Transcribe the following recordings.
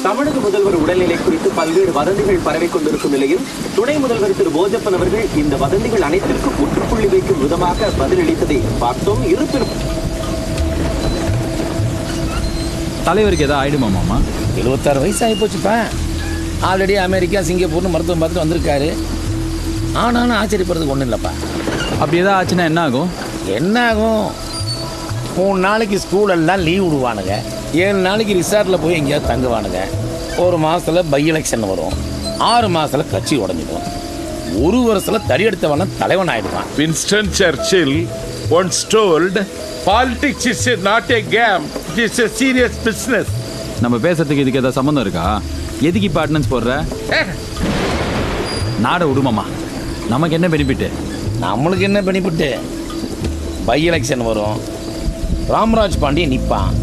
தமிழக முதல்வர் உடல்நிலை குறித்து பல்வேறு வதந்திகள் பரவிக் கொண்டிருக்கும் நிலையில் துணை முதல்வர் திரு போஜப்பன் அவர்கள் இந்த வதந்திகள் அனைத்திற்கும் முற்றுப்புள்ளி வைக்கும் விதமாக பதிலளித்ததை பார்த்தோம். இருப்பினும் தலைவருக்கு ஏதாவது ஆயிடுமா மாமா? 76 வயசு ஆகி போச்சுப்பா. ஆல்ரெடி அமெரிக்கா சிங்கப்பூர்னு மருத்துவம் பார்த்துட்டு வந்திருக்காரு. ஆனாலும் ஆச்சரியப்படுறதுக்கு ஒன்றும் இல்லைப்பா. அப்படி ஏதாவது ஆச்சுன்னா என்ன ஆகும்? என்ன ஆகும்? 3 நாளைக்கு ஸ்கூலெல்லாம் லீவ் விடுவானுங்க, 7 நாளைக்கு ரிசார்ட்டில் போய் எங்கேயாவது தங்குவானுங்க. 1 மாதத்தில் பை எலெக்ஷன் வரும், 6 மாதத்தில் கட்சி உடஞ்சிடும், 1 வருஷத்தில் தடி எடுத்தவன தலைவன் ஆயிடுவான். Winston Churchill once told, politics is not a game, it is a serious business. நம்ம பேசுறதுக்கு இதுக்கு ஏதாவது சம்மந்தம் இருக்கா? எதுக்கு இப்போ அட்டனன்ஸ் போடுற? நாட விடுமாமா, நமக்கு என்ன பெனிஃபிட்டு? நம்மளுக்கு என்ன பெனிஃபிட்டு? பை எலெக்ஷன் வரும், ராம்ராஜ் பாண்டியன் நிற்பான்.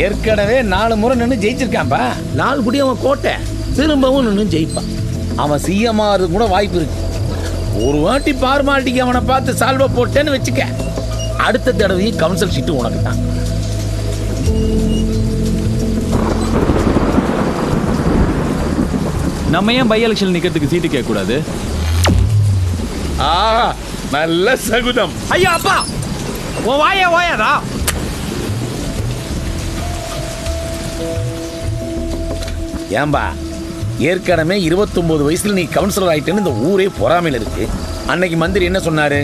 ஏற்கனவே 4 முறை நின்று ஜெயிச்சிருக்கான்ப்பா. லால்குடி அவன் கோட்டை, திரும்பவும் நின்று ஜெயிப்பான். அவன் சிஎம் ஆகிறதுக்கு கூட வாய்ப்பு இருக்கு. ஒரு வாட்டி பார்மாலிட்டிக்கு அவனை பார்த்து சால்வா போட்டேன்னு வச்சுக்க, அடுத்த தடவையும் கவுன்சில் சீட்டு உனக்கு தான். நம்ம ஏன் பை எலெக்ஷன் நிக்கிறதுக்கு சீட்டு கேட்க கூடாது? நல்ல சகுனம். ஐயா அப்பா, உன் வாயே வாயாதா? ஏன்பா, ஏற்கனவே 29 வயசுல நீ கவுன்சிலர் ஆயிட்டேன்னு இந்த ஊரே பொறாமையில் இருக்கு. அன்னைக்கு மந்திரி என்ன சொன்னாரு?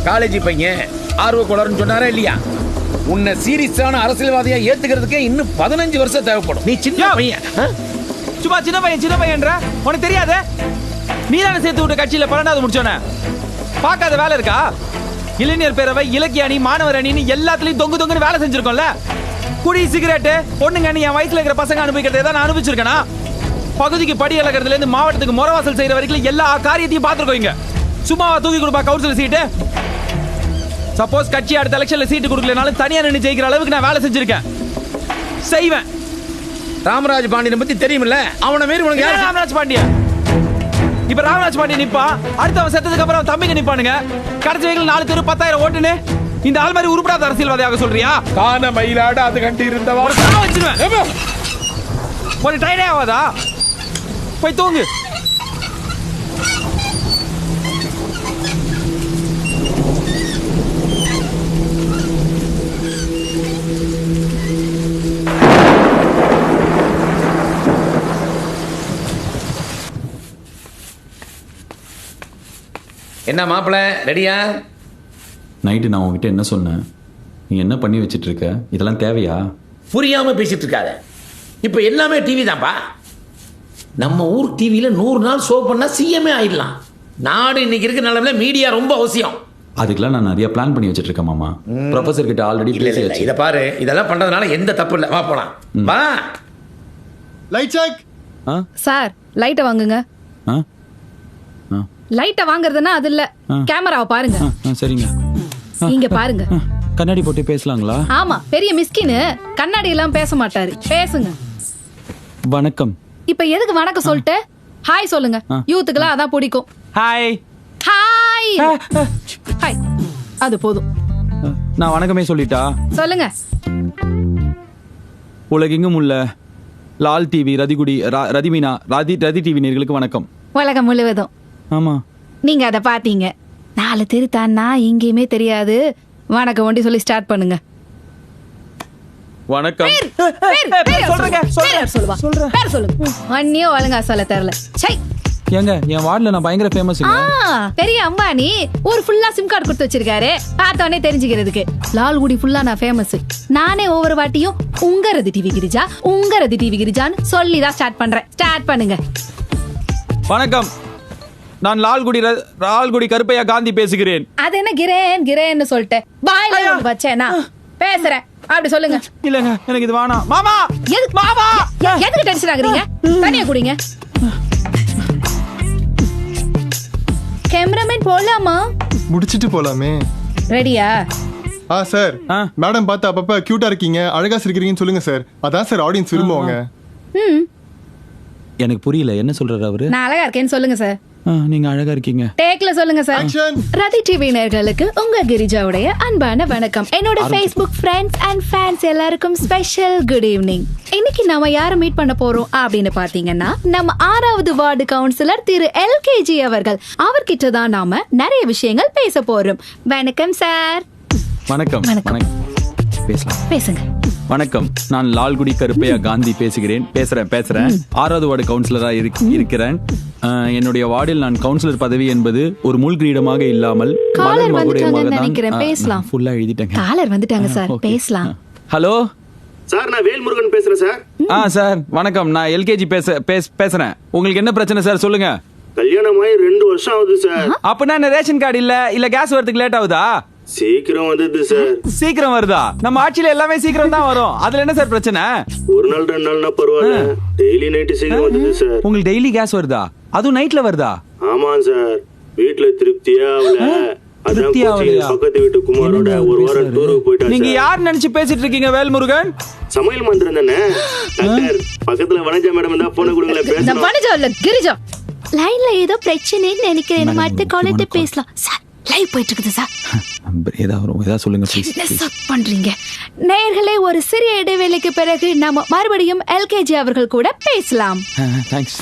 காலேஜ் பையன் ஆர்வ கோளாறுன்னு சொன்னாரா இல்லையா? உன்னை சீரியஸான அரசியல்வாதியா ஏத்துக்கிறதுக்கே இன்னும் 15 வருஷம் தேவைப்படும். நீ சின்ன பையன். சும்மா சின்ன பையன்ற உனக்கு தெரியாது? நீ தானே சேர்த்து விட்ட கட்சியில 12வது முடிச்சோன. பார்க்காத வேலை இருக்கா? இளைஞர் பேரவை, இலக்கிய அணி, மாணவர் அணின்னு எல்லாத்துலயும் தொங்குன்னு வேலை செஞ்சிருக்கோம்ல. குடி, சிகரெட்டு, பொண்ணுங்க என் வயசுல இருக்கிற பசங்க அனுபவிக்கிறத தான் நான் அனுபவிச்சிருக்கேனா? பகுதிக்கு படி இழக்கிறதுல இருந்து மாவட்டத்துக்கு முறவாசல் செய்யற வரைக்கும் எல்லா காரியத்தையும் பார்த்துருக்கோங்க. சும்மாவா தூக்கி கொடுப்பா கவுன்சிலர் சீட்டு? சப்போஸ் கட்சி அடுத்த எலெக்ஷன்ல சீட்டு கொடுக்கலனாலும் தனியா நின்று ஜெயிக்கிற அளவுக்கு நான் வேலை செஞ்சிருக்கேன், செய்வேன். ராமராஜ் பாண்டியனை பத்தி தெரியுமில்ல? அவனை மாரி உனக்கு யார்? ராமராஜ் பாண்டியன். இப்ப ராமராஜ் பாண்டியன் நிப்பா, அடுத்தவன் செத்ததுக்கு அப்புறம் தம்பிங்க நிப்பானுங்க. கடைசி வரைக்கும் 4 தெரு 10,000 ஓட்டுன்னு இந்த ஆள் மாதிரி உருப்படாத அரசியல்வாதியாக சொல்றியா? கான மயிலாட அது கண்டு இருந்தவா வச்சிருவேன். ஒரு டைடே ஆகாதா? போய் தூங்கு. என்ன மாப்பிள்ள, ரெடியா? நைட்டு நான் உங்ககிட்ட என்ன சொன்னேன்? நீ என்ன பண்ணி வச்சிட்டு இருக்க? இதெல்லாம் தேவையா? புரியாம பேசிட்டு இருக்காத. இப்ப எல்லாமே டிவி தான்ப்பா. நம்ம ஊர் டிவியில 100 நாள் ஷோ பண்ணா சிஎம்ஏ ஆயிடலாம். நாடு இன்னைக்கு இருக்க நிலைமையில மீடியா ரொம்ப அவசியம். அதுக்கெல்லாம் நான் நிறைய பிளான் பண்ணி வச்சிட்டு இருக்கேன் மாமா. ப்ரொஃபசர் கிட்ட ஆல்ரெடி பேசியாச்சு. இத பாரு, இதெல்லாம் பண்றதுனால எந்த தப்பு இல்ல. வா போலாம். வா. Light check. சார், லைட்ட வாங்குங்க. லைட்ட வாங்குறதுன்னா அது இல்ல, கேமராவை பாருங்க. சரிங்க. இங்க பாருங்க. கண்ணாடி போட்டு பேசலாங்களா? ஆமா, பெரிய மிஸ்கின் கண்ணாடி எல்லாம் பேச மாட்டாரு. பேசுங்க. வணக்கம். இப்ப எதுக்கு வணக்கம் சொல்லிட்டு ஹாய் சொல்லுங்க. யூத்துக்குலாம் அதான் பிடிக்கும். ஹாய் ஹாய் ஹாய், அது போதும். நான் வணக்கமே சொல்லிட்டா? சொல்லுங்க. உலகெங்கும் உள்ள லால் டிவி, ரதிகுடி, ரதிமீனா, ரதி டிவி நேயர்களுக்கு வணக்கம். உலகம் முழுவதும். ஆமா, நீங்க அதை பாத்தீங்க. 4 தெரு தான்னா எங்கேயுமே தெரியாது. வணக்கம் ஒண்டி சொல்லி ஸ்டார்ட் பண்ணுங்க. வணக்கம். அண்ணியோ ஒழுங்கா சொல்ல தெரியல. ஏங்க, என் வார்டுல நான் பயங்கர ஃபேமஸ். பெரிய அம்பானி ஒரு ஃபுல்லா சிம் கார்டு கொடுத்து வச்சிருக்காரு. பார்த்தோன்னே தெரிஞ்சுக்கிறதுக்கு. லால்குடி ஃபுல்லா நான் ஃபேமஸ். நானே ஒவ்வொரு வாட்டியும் உங்க ரதி டிவி கிரிஜா, உங்க ரதி டிவி கிரிஜான்னு சொல்லி தான் ஸ்டார்ட் பண்றேன். ஸ்டார்ட் பண்ணுங்க. வணக்கம், நான் லால்குடி கருப்பையா காந்தி பேசுகிறேன். அது என்ன கிரேன்னு சொல்லிட்டு வாயில வச்சேனா பேசுறேன். அப்படி சொல்லுங்க. இல்லங்க, எனக்கு இது வேணாம். மாமா, எதுக்கு மாமா? எதுக்கு டென்ஷன் ஆகுறீங்க? தனியா குடிங்க. கேமராமேன் போலாமா? முடிச்சிட்டு போலாமே. ரெடியா? சார், மேடம் பார்த்து அப்பப்ப கியூட்டா இருக்கீங்க, அழகா சிரிக்கிறீங்கன்னு சொல்லுங்க சார். அதான் சார் ஆடியன்ஸ் விரும்புவாங்க. எனக்கு புரியல, என்ன சொல்றாரு அவரு? நான் அழகா இருக்கேன்னு சொல்லுங்க சார். நீங்க அழகா இருக்கீங்க. டேக்ல சொல்லுங்க சார். Action. ரதி டிவி நேயர்களுக்கு உங்க கிரிஜாவுடைய அன்பான வணக்கம். என்னோட Facebook ஃப்ரெண்ட்ஸ் அண்ட் ஃபேன்ஸ் எல்லாருக்கும் ஸ்பெஷல் குட் ஈவினிங். இன்னைக்கு நாம யாரை மீட் பண்ண போறோம் அப்படின்னு பாத்தீங்கன்னா, நம்ம 6வது வார்டு கவுன்சிலர் திரு LKG அவர்கள். அவர்கிட்ட தான் நாம நிறைய விஷயங்கள் பேச போறோம். வணக்கம் சார். வணக்கம். வணக்கம். பேசலாம். பேசுங்க. வணக்கம், நான் லால்குடி கருப்பையா காந்தி பேசுகிறேன். பேசுறேன் 6வது வார்டு கவுன்சிலரா இருக்கிறேன். என்னுடைய வார்டில் நான் கவுன்சிலர் பதவி என்பது ஒரு முள் கிரீடமாக இல்லாமல் காலர் வந்துட்டாங்கன்னு நினைக்கிறேன். பேசலாம். ஃபுல்லா எழுதிட்டேங்க. காலர் வந்துட்டாங்க சார். பேசலாம். ஹலோ சார், நான் வேல்முருகன் பேசுறேன் சார். சார் வணக்கம், நான் LKG பேசுறேன். உங்களுக்கு என்ன பிரச்சனை சார், சொல்லுங்க. கல்யாணமாயி 2 வருஷம் ஆகுது சார். அப்படின்னா என்ன ரேஷன் கார்டு இல்ல கேஸ் வரதுக்கு லேட் ஆகுதா? சீக்கிரம் வந்தது சார். சீக்கிரம் வருதா? நம்ம ஆட்சியில எல்லாமே சீக்கிரம் தான் வரும். அதுல என்ன சார் பிரச்சனை? ஒரு நாள் 2 நாள்னா பரவாயில்ல, டெய்லி நைட்டு சீக்கிரம் வந்தது சார். உங்களுக்கு டெய்லி கேஸ் வருதா? அதுவும் நைட்ல வருதா? ஆமா சார், வீட்டுல திருப்தியா ஆகல. அதான் கோச்சிங் பக்கத்து வீட்டு குமாரோட ஒரு வாரம் டூருக்கு போயிட்டாங்க. நீங்க யார் நினைச்சு பேசிட்டு இருக்கீங்க வேல்முருகன்? சமையல் மந்திரம் தானே டாக்டர். பக்கத்துல வனஜா மேடம் தான் போன கொடுங்களே பேசலாம். வனஜா இல்ல கிரிஜா. லைன்ல ஏதோ பிரச்சனைன்னு நினைக்கிறேன். நம்ம அடுத்த காலத்தை பேசலாம் சார். லைவ் போயிட்டு இருக்குது சார். ஏதாவது சொல்லுங்க ப்ளீஸ். பண்றீங்க நேயர்களே. ஒரு சிறிய இடைவேளைக்கு பிறகு நாம மறுபடியும் LKG அவர்கள் கூட பேசலாம். தேங்க்ஸ்.